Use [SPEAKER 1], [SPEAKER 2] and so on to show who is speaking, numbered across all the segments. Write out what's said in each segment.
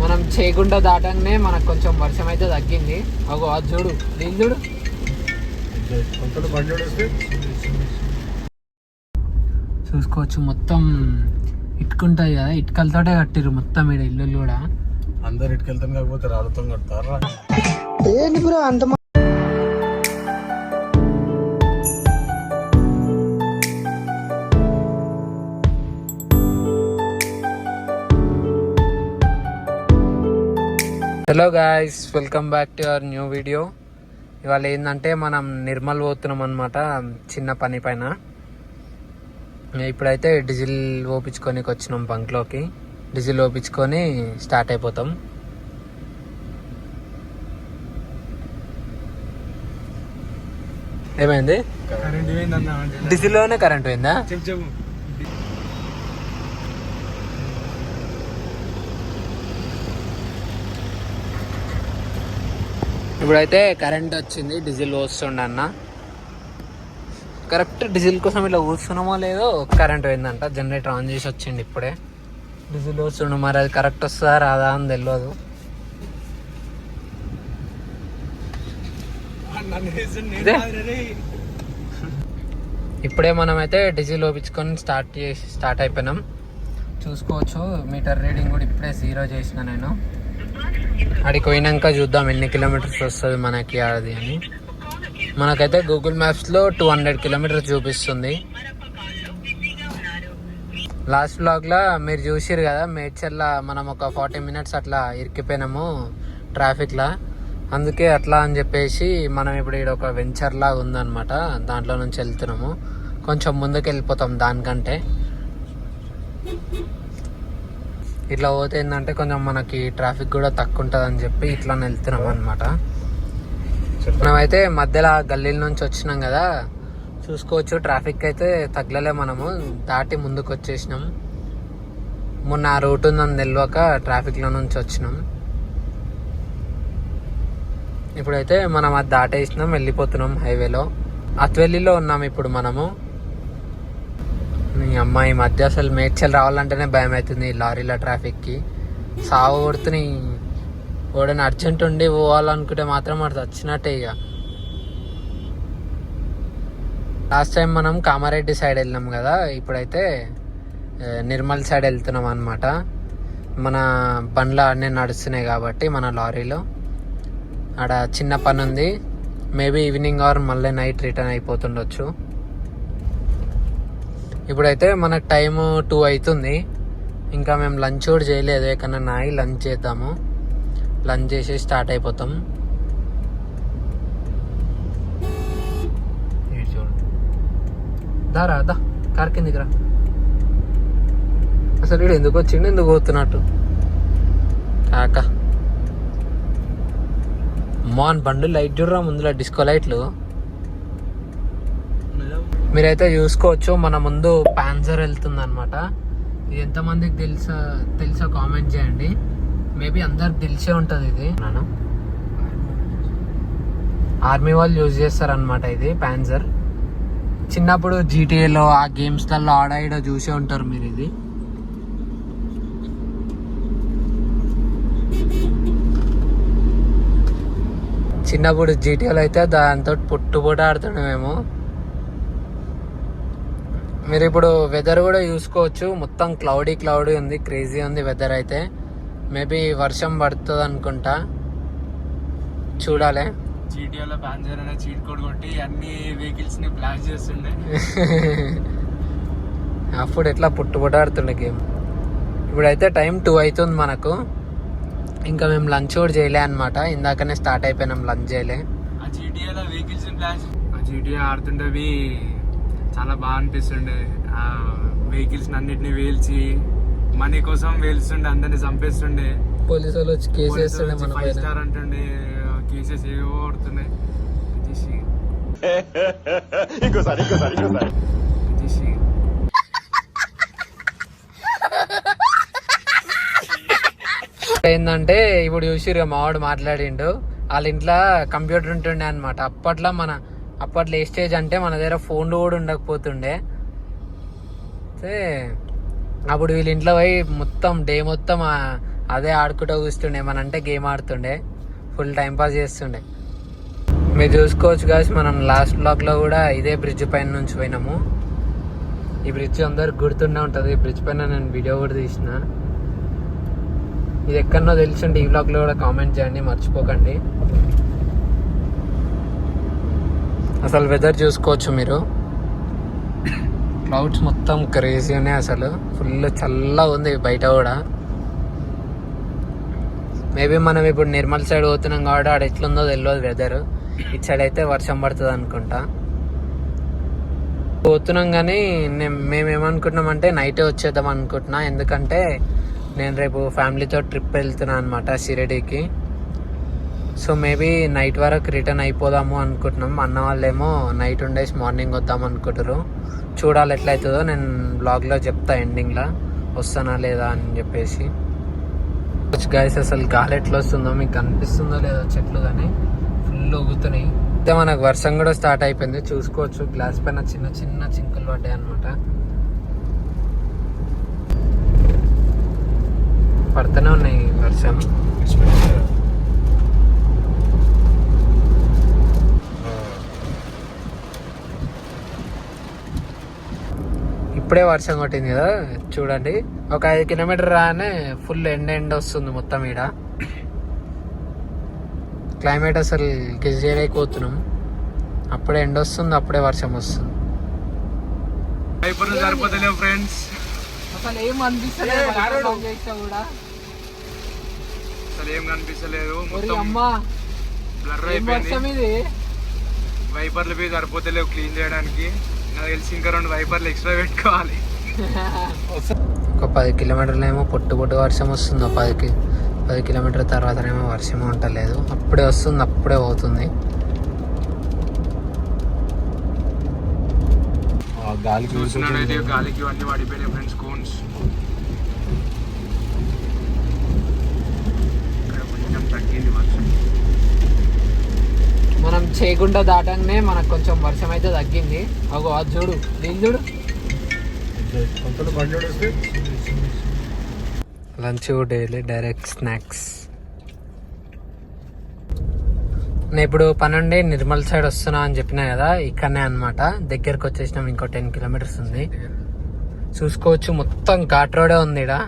[SPEAKER 1] మనం చేయకుండా దాటంగానే మనకు కొంచెం వర్షం అయితే తగ్గింది. అగో అది చూడు, దీని చూడు. చూసుకోవచ్చు మొత్తం ఇటుకుంటాయి కదా, ఇటుకలతోటే కట్టిరు మొత్తం ఈడ ఇల్లు కూడా.
[SPEAKER 2] అందరు ఇటుకెళ్తాను కాకపోతే రాళ్ళతో కడతారా
[SPEAKER 1] ఏంటి బ్రో అంత. Hello guys, welcome back to our new video. ఇవాళ ఏంటంటే మనం నిర్మల్ పోతున్నాం అనమాట, చిన్న పని పైన. ఇప్పుడైతే డీజిల్ ఓపించుకొని వచ్చినాం బంక్లోకి. డీజిల్ ఓపించుకొని స్టార్ట్ అయిపోతాం. ఏమైంది? డీజిల్లోనే కరెంట్ పోయిందా? ఇప్పుడైతే కరెంట్ వచ్చింది, డీజిల్ పోస్తుండ అన్న. కరెక్ట్ డీజిల్ కోసం ఇట్లా కూర్చున్నామో లేదో కరెంట్ పోయిందంట. జనరేటర్ ఆన్ చేసి వచ్చింది ఇప్పుడే. డీజిల్ పోస్తుండ, మరి అది కరెక్ట్ వస్తుందా రాదా అని తెలియదు. ఇప్పుడే మనమైతే డీజిల్ ఓపించుకొని స్టార్ట్ అయిపోయినాం. చూసుకోవచ్చు మీటర్ రీడింగ్ కూడా ఇప్పుడే 0 చేసిన నేను. అడికి పోయినాక చూద్దాం ఎన్ని కిలోమీటర్స్ వస్తుంది మనకి అది అని. మనకైతే గూగుల్ మ్యాప్స్లో 200 కిలోమీటర్స్ చూపిస్తుంది. లాస్ట్ వ్లాగ్లో మీరు చూసిరు కదా, మేడ్చర్లో మనం ఒక 40 మినిట్స్ అట్లా ఇరికిపోయినాము ట్రాఫిక్లో. అందుకే అట్లా అని చెప్పేసి మనం ఇప్పుడు ఇక్కడ ఒక వెంచర్ లాగా ఉందన్నమాట, దాంట్లో నుంచి వెళ్తున్నాము. కొంచెం ముందుకు వెళ్ళిపోతాం దానికంటే. ఇట్లా పోతే ఏంటంటే కొంచెం మనకి ట్రాఫిక్ కూడా తక్కువ ఉంటుంది అని చెప్పి ఇట్లా వెళ్తున్నాం అనమాట. మనమైతే మధ్యలో గల్లీల నుంచి వచ్చినాం కదా, చూసుకోవచ్చు ట్రాఫిక్ అయితే తగ్గలే. మనము దాటి ముందుకు వచ్చేసినాం. మొన్న ఆ రూట్ ఉందని తెలియక ట్రాఫిక్లో నుంచి వచ్చినాం. ఇప్పుడైతే మనం అది దాటేసినాం, వెళ్ళిపోతున్నాం హైవేలో. అత్వెల్లిలో ఉన్నాం ఇప్పుడు మనము. అమ్మాయి మధ్య అసలు మేడ్చల్ రావాలంటేనే భయం అవుతుంది ఈ లారీల ట్రాఫిక్కి. సాగు కొడుతుని ఓడని అర్జెంట్ ఉండి పోవాలనుకుంటే మాత్రం అది వచ్చినట్టే. ఇక లాస్ట్ టైం మనం కామారెడ్డి సైడ్ వెళ్ళినాం కదా, ఇప్పుడైతే నిర్మల్ సైడ్ వెళ్తున్నాం అనమాట. మన బండ్లు అన్నీ నడుస్తున్నాయి కాబట్టి మన లారీలో. ఆడ చిన్న పని ఉంది, మేబీ ఈవినింగ్ ఆర్ మళ్ళీ నైట్ రిటర్న్ అయిపోతుండొచ్చు. ఇప్పుడైతే మనకు టైము 2 అవుతుంది. ఇంకా మేము లంచ్ కూడా చేయలేదు, ఎక్కడన్నా నాయి లంచ్ చేద్దాము. లంచ్ చేసి స్టార్ట్ అయిపోతాం. దారా దా కార్ కిందికి రా. అసలు వీడు ఎందుకు వచ్చిండు, ఎందుకు పోతున్నట్టు కాక. మోన్ బండు లైట్ చూడరా ముందులో, డిస్కో లైట్లు. మీరైతే చూసుకోవచ్చు మన ముందు పాన్జర్ వెళ్తుంది అనమాట. ఇది ఎంతమందికి తెలుసో కామెంట్ చేయండి. మేబీ అందరికి తెలిసే ఉంటుంది. ఇది నేను ఆర్మీ వాళ్ళు యూజ్ చేస్తారనమాట ఇది పాన్జర్. చిన్నప్పుడు జీటీఏలో ఆ గేమ్స్లలో ఆడ చూసే ఉంటారు మీరు. ఇది చిన్నప్పుడు జీటీఏలో అయితే దాంతో పుట్టుబోట ఆడుతుండే మేము. మీరు ఇప్పుడు వెదర్ కూడా చూసుకోవచ్చు, మొత్తం క్లౌడీ ఉంది, క్రేజీ ఉంది వెదర్ అయితే. మేబీ వర్షం పడుతుంది అనుకుంటా, చూడాలి.
[SPEAKER 2] జీటీఏలో పాంజర్ అనే చీట్ కోడ్ కొట్టి అన్ని వెహికల్స్ ని బ్లాస్ట్ చేస్తుండే.
[SPEAKER 1] అప్పుడు ఎట్లా పుట్టుబడాడుతుండే గేమ్. ఇప్పుడైతే టైం 2 అవుతుంది మనకు. ఇంకా మేము లంచ్ కూడా చేయలే అనమాట, ఇందాకనే స్టార్ట్ అయిపోయినాం, లంచ్ చేయలే.
[SPEAKER 2] ఆ జీటీఏలో వెహికల్స్ ని బ్లాస్ట్, ఆ జీటీఏ ఆడుతుండేవి చాలా బాగా అనిపిస్తుండే. ఆ వెహికల్స్ అన్నిటిని వేల్చి మనీ కోసం వేల్స్తుండే, అందరిని చంపేస్తుండే.
[SPEAKER 1] పోలీసు వాళ్ళు వచ్చి కేసు వేస్తుండే, మన
[SPEAKER 2] 5 స్టార్ అంటుండే, కేసెస్ ఏవో పడుతున్నాయి. ఏంటంటే ఇప్పుడు చూసిరు మావాడు మాట్లాడిండు, వాళ్ళ ఇంట్లో కంప్యూటర్ ఉంటుండే అనమాట. అప్పట్లో ఏ స్టేజ్ అంటే మన దగ్గర ఫోన్లు కూడా ఉండకపోతుండే.
[SPEAKER 1] అప్పుడు వీళ్ళ ఇంట్లో పోయి మొత్తం డే మొత్తం అదే ఆడుకుంటూ కూర్చుండే, ఏమనంటే గేమ్ ఆడుతుండే, ఫుల్ టైం పాస్ చేస్తుండే. మీరు చూసుకోవచ్చు గాయస్, మనం లాస్ట్ బ్లాగ్లో కూడా ఇదే బ్రిడ్జ్ పైన నుంచి పోయినాము. ఈ బ్రిడ్జ్ అందరికి గుర్తుండే ఉంటుంది. ఈ బ్రిడ్జ్ పైన నేను వీడియో కూడా తీసిన. ఇది ఎక్కడనో తెలిసింటే ఈ బ్లాగ్లో కూడా కామెంట్ చేయండి, మర్చిపోకండి. అసలు వెదర్ చూసుకోవచ్చు మీరు, క్లౌడ్స్ మొత్తం క్రేజీ ఉన్నాయి. అసలు ఫుల్ చల్లగా ఉంది బయట కూడా. మేబీ మనం ఇప్పుడు నిర్మల్ సైడ్ పోతున్నాం కాబట్టి ఆడ ఎట్లుందో తెలియదు వెదర్. ఇటు సైడ్ అయితే వర్షం పడుతుంది అనుకుంటా. పోతున్నాం కానీ మేమేమనుకుంటున్నామంటే నైటే వచ్చేద్దాం అనుకుంటున్నా. ఎందుకంటే నేను రేపు ఫ్యామిలీతో ట్రిప్ వెళ్తున్నా అనమాట షిరిడీకి. సో మేబీ నైట్ వరకు రిటర్న్ అయిపోదాము అనుకుంటున్నాం. అన్న వాళ్ళేమో నైట్ ఉండేసి మార్నింగ్ వద్దాం అనుకుంటారు. చూడాలి ఎట్లయితుందో, నేను బ్లాగ్లో చెప్తా ఎండింగ్లో వస్తానా లేదా అని చెప్పేసి. గైస్ అసలు గాలి ఎట్లా వస్తుందో మీకు కనిపిస్తుందో లేదో, చెట్లు కానీ ఫుల్ ఊగుతున్నాయి. అయితే మనకు వర్షం కూడా స్టార్ట్ అయిపోయింది, చూసుకోవచ్చు. గ్లాస్ పైన చిన్న చిన్న చింకులు పడ్డాయి అనమాట. పడుతూనే ఉన్నాయి వర్షం. ఇప్పుడే వర్షం కొట్టింది కదా చూడండి. ఒక 5 కిలోమీటర్ రానే ఫుల్ ఎండ్ వస్తుంది మొత్తం. ఈడ క్లైమేట్ అసలు గెస్ చేయలేకపోతున్నాం. అప్పుడే ఎండ వస్తుంది, అప్పుడే వర్షం వస్తుంది.
[SPEAKER 2] సరిపోతలేవు ఫ్రెండ్స్,
[SPEAKER 1] అసలు ఏం అనిపిస్తలేదు కూడా.
[SPEAKER 2] అసలు ఏం కనిపిస్తలేదు,
[SPEAKER 1] అమ్మా
[SPEAKER 2] బ్లర్ అయిపోయింది.
[SPEAKER 1] ఇది
[SPEAKER 2] వైపర్లు పోయి సరిపోతలేవు క్లీన్ చేయడానికి. నాకు తెలిసి ఇంకా 2 వైపర్లు ఎక్స్ట్రా పెట్టుకోవాలి.
[SPEAKER 1] ఒక 10 కిలోమీటర్లు ఏమో పొట్టు వర్షం వస్తుంది. 10 కిలోమీటర్ తర్వాతనేమో వర్షం ఉంటలేదు. అప్పుడే వస్తుంది, అప్పుడే పోతుంది.
[SPEAKER 2] చూస్తున్నాడైతే గాలికి ఇవన్నీ పడిపోయినాయి ఫ్రెండ్స్, కోన్స్. ఇక్కడ కొంచెం తగ్గింది వర్షం.
[SPEAKER 1] మనం చేయకుండా దాటంగానే మనకు కొంచెం వర్షం అయితే తగ్గింది. అగో అది చూడు, దీని చూడు. Lunch daily direct snacks. నేను ఇప్పుడు పనుండి నిర్మల్ సైడ్ వస్తున్నా అని చెప్పినా కదా, ఇక్కడనే అనమాట. దగ్గరకు వచ్చేసినాం, ఇంకో 10 కిలోమీటర్స్ ఉంది. చూసుకోవచ్చు మొత్తం ఘాట్ రోడే ఉంది. ఇక్కడ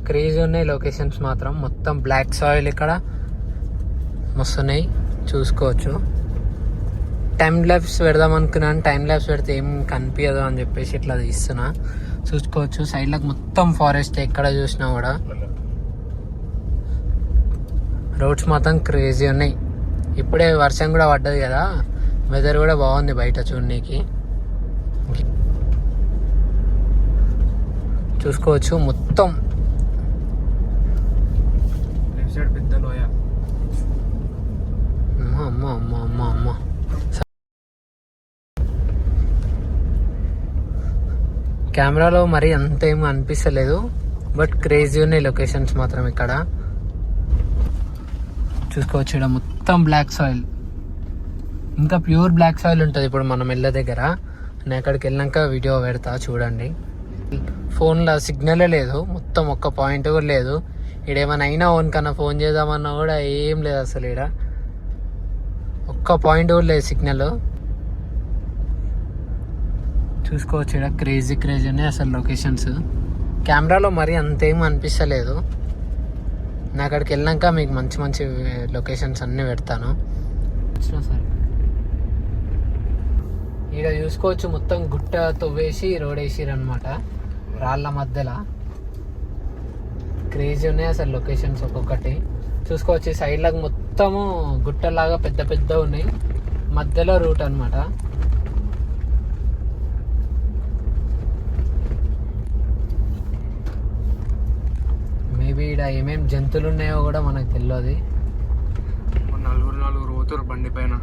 [SPEAKER 1] క్రేజీ ఉన్నాయి లొకేషన్స్ మాత్రం. మొత్తం బ్లాక్ సాయిల్ ఇక్కడ మస్తున్నాయి, చూసుకోవచ్చు. టైం ల్యాబ్స్ పెడదాం అనుకున్నాను, టైం ల్యాబ్స్ పెడితే ఏం కనిపించదు అని చెప్పేసి ఇట్లా తీస్తున్నా. చూసుకోవచ్చు సైడ్లకు మొత్తం ఫారెస్ట్, ఎక్కడ చూసినా కూడా. రోడ్స్ మాత్రం క్రేజీ ఉన్నాయి. ఇప్పుడే వర్షం కూడా పడ్డది కదా, వెదర్ కూడా బాగుంది బయట చూడనీకి. చూసుకోవచ్చు మొత్తం
[SPEAKER 2] పెద్ద లోయ.
[SPEAKER 1] అమ్మ అమ్మ అమ్మ అమ్మ. కెమెరాలో మరి అంతేమీ అనిపిస్తలేదు, బట్ క్రేజీ ఉన్నాయి లొకేషన్స్ మాత్రం. ఇక్కడ చూసుకోవచ్చు, ఇక్కడ మొత్తం బ్లాక్ సాయిల్, ఇంకా ప్యూర్ బ్లాక్ సాయిల్ ఉంటుంది. ఇప్పుడు మనం వెళ్ళే దగ్గర నేను అక్కడికి వెళ్ళాక వీడియో పెడతా చూడండి. ఫోన్లో సిగ్నలే లేదు, మొత్తం ఒక్క పాయింట్ కూడా లేదు. ఇక్కడ ఏమైనా అయినా కన్నా ఫోన్ చేద్దామన్నా కూడా ఏం లేదు అసలు. ఇక్కడ ఒక్క పాయింట్ కూడా లేదు సిగ్నల్. చూసుకోవచ్చు ఇక్కడ క్రేజీ ఉన్నాయి అసలు లొకేషన్స్. కెమెరాలో మరి అంతేం అనిపిస్తలేదు. నేను అక్కడికి వెళ్ళాక మీకు మంచి మంచి లొకేషన్స్ అన్నీ పెడతాను. సరే, ఇక్కడ చూసుకోవచ్చు మొత్తం గుట్ట తవ్వేసి రోడ్ వేసిరు అనమాట, రాళ్ళ మధ్యలో. క్రేజీ ఉన్నాయి అసలు లొకేషన్స్ ఒక్కొక్కటి. చూసుకోవచ్చు సైడ్లకు మొత్తము గుట్టలాగా పెద్ద పెద్ద ఉన్నాయి, మధ్యలో రూట్ అనమాట. మేబీ ఇక్కడ ఏమేమి జంతువులు ఉన్నాయో కూడా మనకు తెలియదు.
[SPEAKER 2] నలుగురు పోతారు బండి పైన.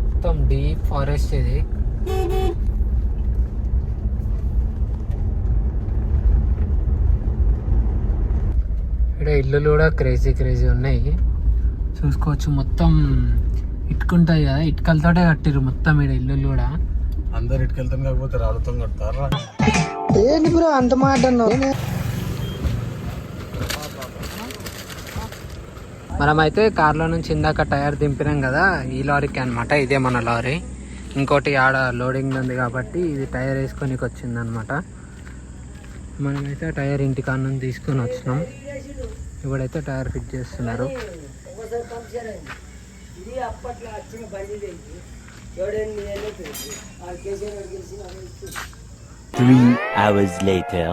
[SPEAKER 1] మొత్తం డీప్ ఫారెస్ట్ ఇది. ఇక్కడ ఇల్లులు కూడా క్రేజీ ఉన్నాయి. చూసుకోవచ్చు మొత్తం ఇటుకుంటాయి కదా, ఇటుకలతోటే కట్టిరు మొత్తం ఈడ ఇల్లు కూడా.
[SPEAKER 3] అందరు ఇటుకెళ్తాను కాకపోతే రాళ్ళతో కడతారా
[SPEAKER 1] ఏంటి బ్రో అంత మాట అన్నావు? మనమైతే కార్లో నుంచి ఇందాక టైర్ దింపినాం కదా, ఈ లారీకి అనమాట. ఇదే మన లారీ. ఇంకోటి ఆడ లోడింగ్ ఉంది కాబట్టి ఇది టైర్ వేసుకొనికి వచ్చిందనమాట. మనమైతే టైర్ ఇంటికాడ నుంచి తీసుకొని వచ్చినాం. ఇప్పుడైతే టైర్ ఫిట్ చేస్తున్నారు.
[SPEAKER 4] 3 hours later.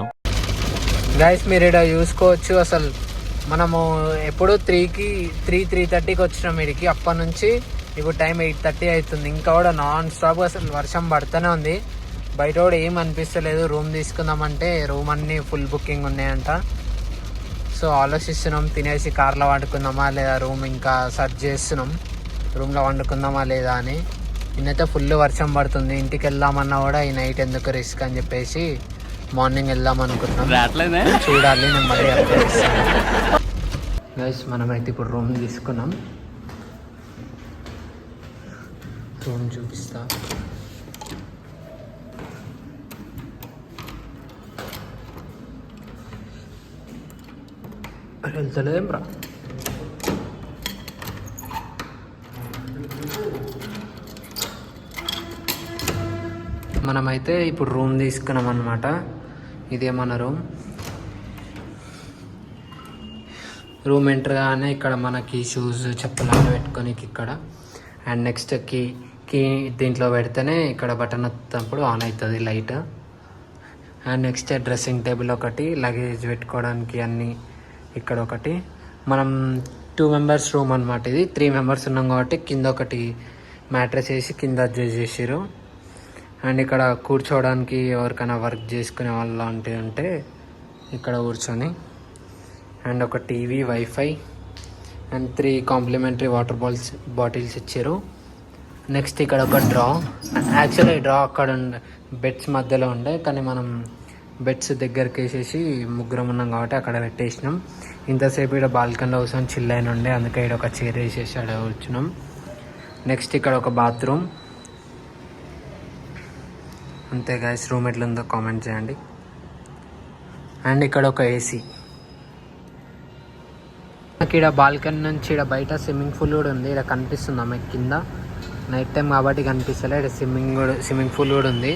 [SPEAKER 1] గైస్ మీరు ఇక్కడ చూసుకోవచ్చు, అసలు మనము ఎప్పుడు 3:30కి వచ్చినాం వీడికి. అప్పటి నుంచి ఇప్పుడు టైం 8:30 అవుతుంది. ఇంకా కూడా నాన్ స్టాప్ అసలు వర్షం పడుతూనే ఉంది. బయట కూడా ఏం అనిపిస్తలేదు. రూమ్ తీసుకుందామంటే రూమ్ అన్నీ ఫుల్ బుకింగ్ ఉన్నాయంట. సో ఆలోచిస్తున్నాం, తినేసి కార్లో వండుకుందామా లేదా రూమ్ ఇంకా సర్చ్ చేస్తున్నాం రూమ్లో వండుకుందామా లేదా అని. నిన్నైతే ఫుల్ వర్షం పడుతుంది. ఇంటికి వెళ్దామన్నా కూడా ఈ నైట్ ఎందుకు రిస్క్ అని చెప్పేసి మార్నింగ్ వెళ్దాం అనుకుంటున్నాం. చూడాలి, నేను మళ్ళీ అప్డేట్ ఇస్తాను. గైస్ మనమైతే ఇప్పుడు రూమ్ తీసుకున్నాం. రూమ్ చూపిస్తా. వెళ్తలేం రా. మనమైతే ఇప్పుడు రూమ్ తీసుకున్నాం అన్నమాట. ఇదే మన రూమ్. రూమ్ ఎంటర్ గానే ఇక్కడ మనకి షూస్ చెప్పులు పెట్టుకొని ఇక్కడ, అండ్ నెక్స్ట్ కీ దీంట్లో పెడితేనే ఇక్కడ బటన్ వస్తున్నప్పుడు ఆన్ అవుతుంది light. And next dressing table ఒకటి, లగేజ్ పెట్టుకోవడానికి అన్నీ ఇక్కడ ఒకటి. మనం 2 మెంబర్స్ రూమ్ అనమాట ఇది. 3 మెంబర్స్ ఉన్నాం కాబట్టి కింద ఒకటి మ్యాట్రెస్ వేసి కింద అడ్జస్ట్ చేసారు. అండ్ ఇక్కడ కూర్చోవడానికి ఎవరికైనా వర్క్ చేసుకునే వాళ్ళు లాంటివి ఉంటే ఇక్కడ కూర్చొని, అండ్ ఒక TV, wifi and 3 complimentary water bottles ఇచ్చారు. నెక్స్ట్ ఇక్కడ ఒక డ్రా. యాక్చువల్లీ ఈ డ్రా అక్కడ ఉండే బెడ్స్ మధ్యలో ఉండే, కానీ మనం బెడ్స్ దగ్గరికి వేసేసి ముగ్గురం ఉన్నాం కాబట్టి అక్కడ పెట్టేసినాం. ఇంతసేపు ఇక్కడ బాల్కనీలో కూర్చొని చిల్ అయిన ఉండే, అందుకే ఇక్కడ ఒక చైర్ వేసేసి అక్కడ కూర్చున్నాం. నెక్స్ట్ ఇక్కడ ఒక బాత్రూమ్. అంతే గైస్, రూమ్ ఎట్లుందో కామెంట్ చేయండి. అండ్ ఇక్కడ ఒక ఏసీ. నాకు ఇక్కడ బాల్కనీ నుంచి ఇక్కడ బయట స్విమ్మింగ్ పూల్ కూడా ఉంది. ఇక్కడ కనిపిస్తుంది ఆమె కింద. నైట్ టైం కాబట్టి కనిపిస్తలే. ఇక్కడ స్విమ్మింగ్ పూల్ కూడా ఉంది.